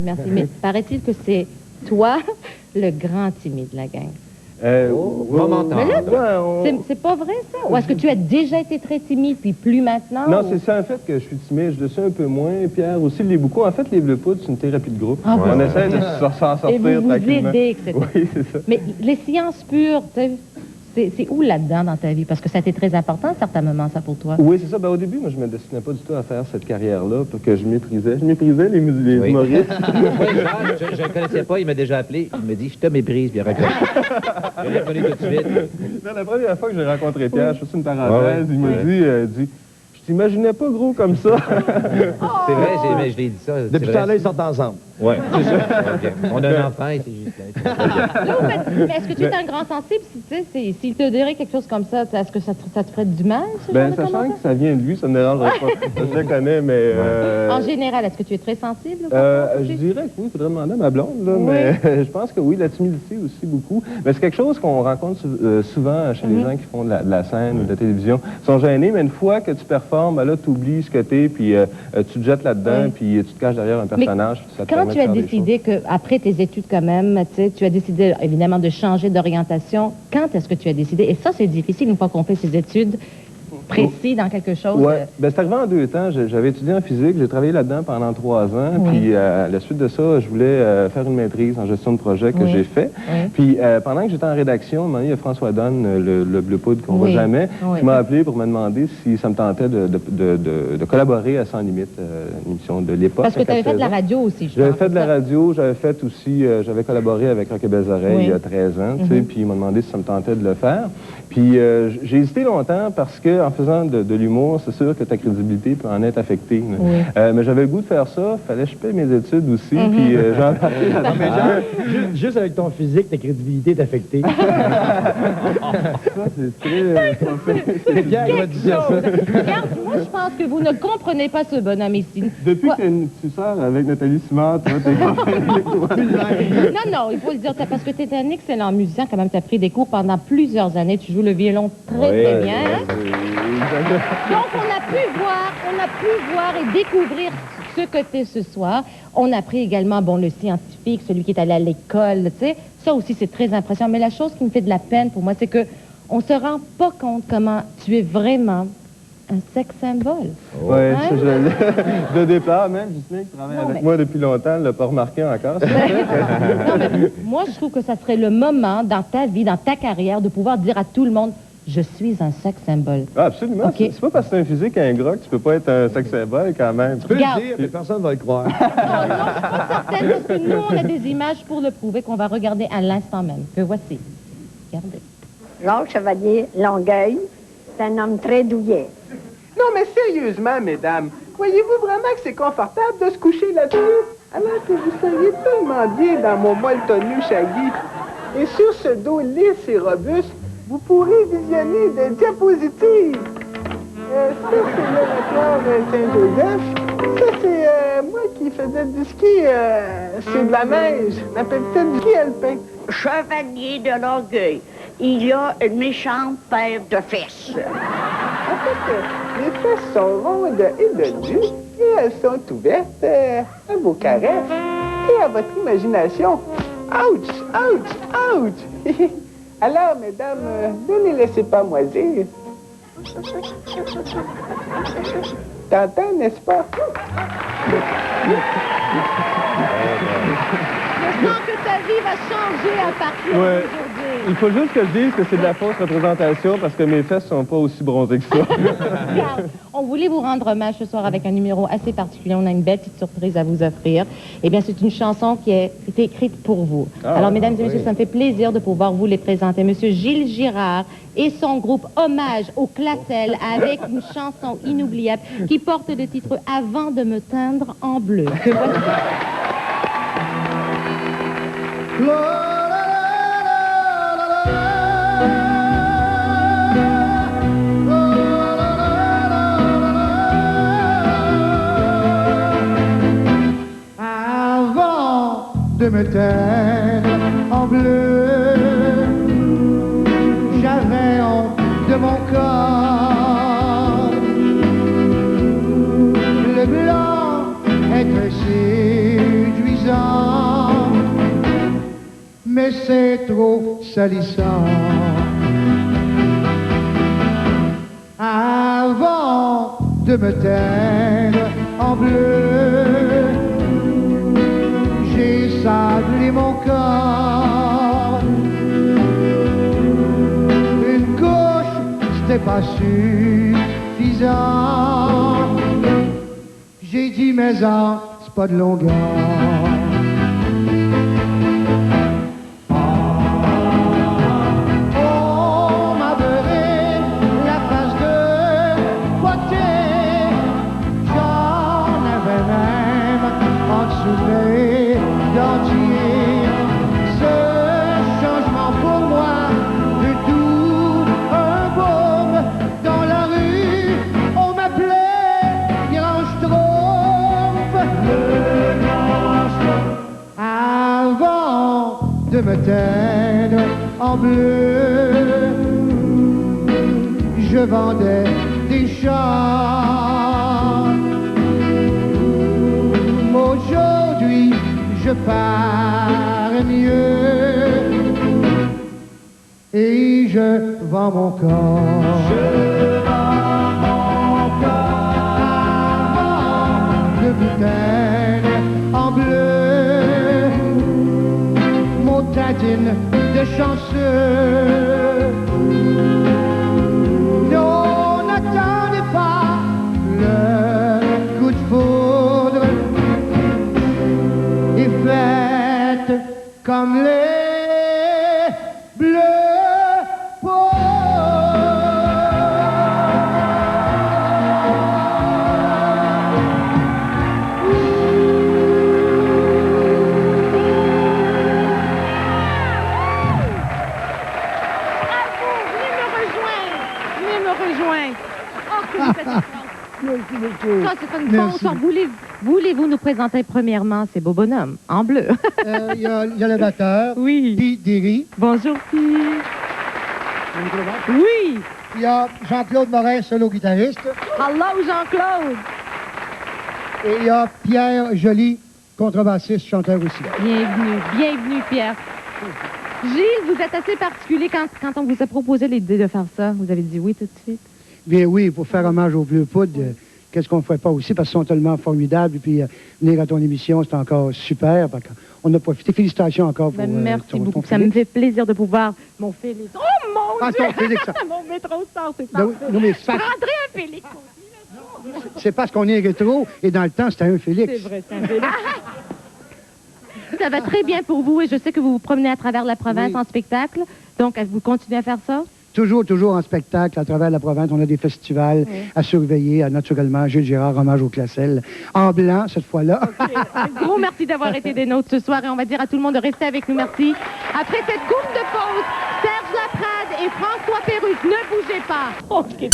Merci. Mais paraît-il que c'est toi le grand timide de la gang? Mais là, c'est pas vrai, ça? Ou est-ce que tu as déjà été très timide, puis plus maintenant? Non, c'est ça, en fait, que je suis timide. Je le suis un peu moins. Pierre aussi l'est beaucoup. En fait, les Bleu Poudre, c'est une thérapie de groupe. Ah, on essaie de s'en sortir et vous tranquillement. aidez, etc. Oui, c'est ça. Mais les sciences pures, tu sais, c'est où là-dedans dans ta vie? Parce que ça a été très important à certains moments, ça, pour toi. Oui, c'est ça. Ben, au début, moi, je me destinais pas du tout à faire cette carrière-là, parce que je méprisais. Je méprisais les humoristes. Je ne connaissais pas, il m'a déjà appelé. Il m'a dit, je te méprise, puis il a reconnu. Il a reconnu tout de suite. Non, la première fois que j'ai rencontré Pierre, je fais une parenthèse, il m'a dit, je t'imaginais pas gros comme ça. C'est vrai, je l'ai dit ça. Depuis ce temps-là, ils sortent ensemble. Oui, c'est ça. Okay. On a un enfant et c'est juste là. Mais est-ce que tu es un grand sensible? S'il te dirait quelque chose comme ça, est-ce que ça te ferait du mal? Ben, sachant que ça vient de lui, ça ne me dérangerait pas. Je le connais, mais... En général, est-ce que tu es très sensible? Je dirais que oui, il faudrait demander à ma blonde, là, mais je pense que oui, la timidité aussi beaucoup. Mais c'est quelque chose qu'on rencontre souvent chez les gens qui font de la scène ou de la télévision. Ils sont gênés, mais une fois que tu performes, ben là, tu oublies ce que t'es, puis tu te jettes là-dedans, puis tu te caches derrière un personnage. Mais quand tu as décidé qu'après tes études, quand même, tu as décidé évidemment de changer d'orientation, quand est-ce que tu as décidé? Et ça, c'est difficile une fois qu'on fait ses études précis dans quelque chose. Oui, ben, c'est arrivé en 2 temps. J'avais étudié en physique, j'ai travaillé là-dedans pendant 3 ans, puis à la suite de ça, je voulais faire une maîtrise en gestion de projet que j'ai fait. Puis pendant que j'étais en rédaction, à un moment donné, il y a François Donne, le Bleu Poudre qu'on voit jamais, qui m'a appelé pour me demander si ça me tentait de collaborer à Sans Limite, une émission de l'époque. Parce que tu avais fait de la radio aussi, je J'avais fait de la radio, j'avais fait aussi, j'avais collaboré avec Rock et Belles Oreilles il y a 13 ans, tu sais, puis il m'a demandé si ça me tentait de le faire. Puis j'ai hésité longtemps parce que en faisant de l'humour, c'est sûr que ta crédibilité peut en être affectée. Mais j'avais le goût de faire ça, fallait que je paye mes études aussi, puis j'en Juste avec ton physique, ta crédibilité est affectée. Ça, c'est très... C'est Pierre qui va dire ça. Regarde, moi, je pense que vous ne comprenez pas ce bonhomme ici. Depuis que tu sors avec Nathalie Simard, tu vois, Non, il faut le dire, parce que tu es un excellent musicien, quand même, tu as pris des cours pendant plusieurs années, tu joues le violon très bien. Donc, on a pu voir et découvrir ce que tu es ce soir. On a pris également, bon, le scientifique, celui qui est allé à l'école, tu sais. Ça aussi, c'est très impressionnant. Mais la chose qui me fait de la peine pour moi, c'est que on se rend pas compte comment tu es vraiment un sex symbole. Oui, ça, je le déplore même. Justine qui travaille avec moi depuis longtemps, ne l'a pas remarqué encore. Non, mais moi, je trouve que ça serait le moment dans ta vie, dans ta carrière, de pouvoir dire à tout le monde, je suis un sex symbole. Ah, absolument. Okay. C'est pas parce que c'est un physique ingrat que tu peux pas être un sex symbole quand même. Tu peux le dire, mais personne ne va le croire. Non, je suis pas certaine, parce que nous, on a des images pour le prouver qu'on va regarder à l'instant même. Que voici. Regardez. Jacques Chevalier Longueuil, c'est un homme très douillet. Non, mais sérieusement, mesdames, croyez-vous vraiment que c'est confortable de se coucher là-dessus? Alors que vous seriez tellement bien dans mon molletonu shaggy. Et sur ce dos lisse et robuste, vous pourrez visionner des diapositives. Ça, c'est l'oratoire Saint-Joseph. Ça, c'est moi qui faisais du ski sur de la neige. On appelle ça du ski alpin. Chevalier de Longueuil, il a une méchante paire de fesses. En fait, les fesses sont rondes et dodues, et elles sont ouvertes, un beau carré. Et à votre imagination, ouch, ouch, ouch! Alors, mesdames, ne les laissez pas moisir. T'entends, n'est-ce pas? Je sens que ta vie va changer à partir d'aujourd'hui. Il faut juste que je dise que c'est de la fausse représentation parce que mes fesses sont pas aussi bronzées que ça. Regarde, on voulait vous rendre hommage ce soir avec un numéro assez particulier. On a une belle petite surprise à vous offrir. Eh bien, c'est une chanson qui a été écrite pour vous. Alors, mesdames et messieurs, ça me fait plaisir de pouvoir vous les présenter. Monsieur Gilles Girard et son groupe Hommage au Clatel avec une chanson inoubliable qui porte le titre « Avant de me teindre en bleu ». Avant de me teindre en bleu, j'avais honte de mon corps. Le blanc est très séduisant, mais c'est trop salissant. Avant de me teindre en bleu, j'ai sablé mon corps. Une couche, c'était pas suffisant. J'ai dit, mais en, c'est pas de longueur. On m'a beurré la face de beauté. J'en avais même en dessous des dentiers. Ce changement pour moi de tout un baume. Dans la rue, on m'appelait Grand Schtroumpf. Le Grand Schtroumpf. Avant de me teindre en bleu, je vendais des chats. Aujourd'hui, je parais mieux et je vends mon corps. Je vends mon corps. Avant de me teindre en bleu, mon tatine de chanceux. Non, n'attendez pas le coup de foudre et faites comme les bleus Venez me rejoindre. Oh, que vous êtes Merci beaucoup. ça, c'est une Merci. bonne Voulez-vous nous présenter premièrement ces beaux bonhommes en bleu? Il y a le batteur, Oui. Guy Derry. Bonjour, fille. Oui. Il y a Jean-Claude Morin, solo guitariste. Hello, Jean-Claude. Et il y a Pierre Joly, contrebassiste, chanteur aussi. Bienvenue, Pierre. Gilles, vous êtes assez particulier quand on vous a proposé l'idée de faire ça. Vous avez dit oui tout de suite. Bien oui, pour faire hommage aux Bleus Poudres, qu'est-ce qu'on ne ferait pas aussi, parce qu'ils sont tellement formidables. Et puis, venir à ton émission, c'est encore super. On a profité. Félicitations encore pour Merci beaucoup. ton Ça me Félix. fait plaisir de pouvoir... Mon Félix. Oh, mon Ah, Dieu! ton Félix, ça. Mon métro star, c'est Non, parfait. non, mais Je prendrais un Félix aussi. c'est parce qu'on est rétro, et dans le temps, c'était un Félix. C'est vrai, c'est un Félix. Ça va très bien pour vous et je sais que vous vous promenez à travers la province Oui. en spectacle. Donc, vous continuez à faire ça? Toujours en spectacle à travers la province. On a des festivals à surveiller, naturellement. Gilles Gérard, hommage au Classel. En blanc, cette fois-là. Un gros merci d'avoir été des nôtres ce soir et on va dire à tout le monde de rester avec nous. Merci. Après cette courte de pause, Serge Laprade et François Pérusse, ne bougez pas. OK.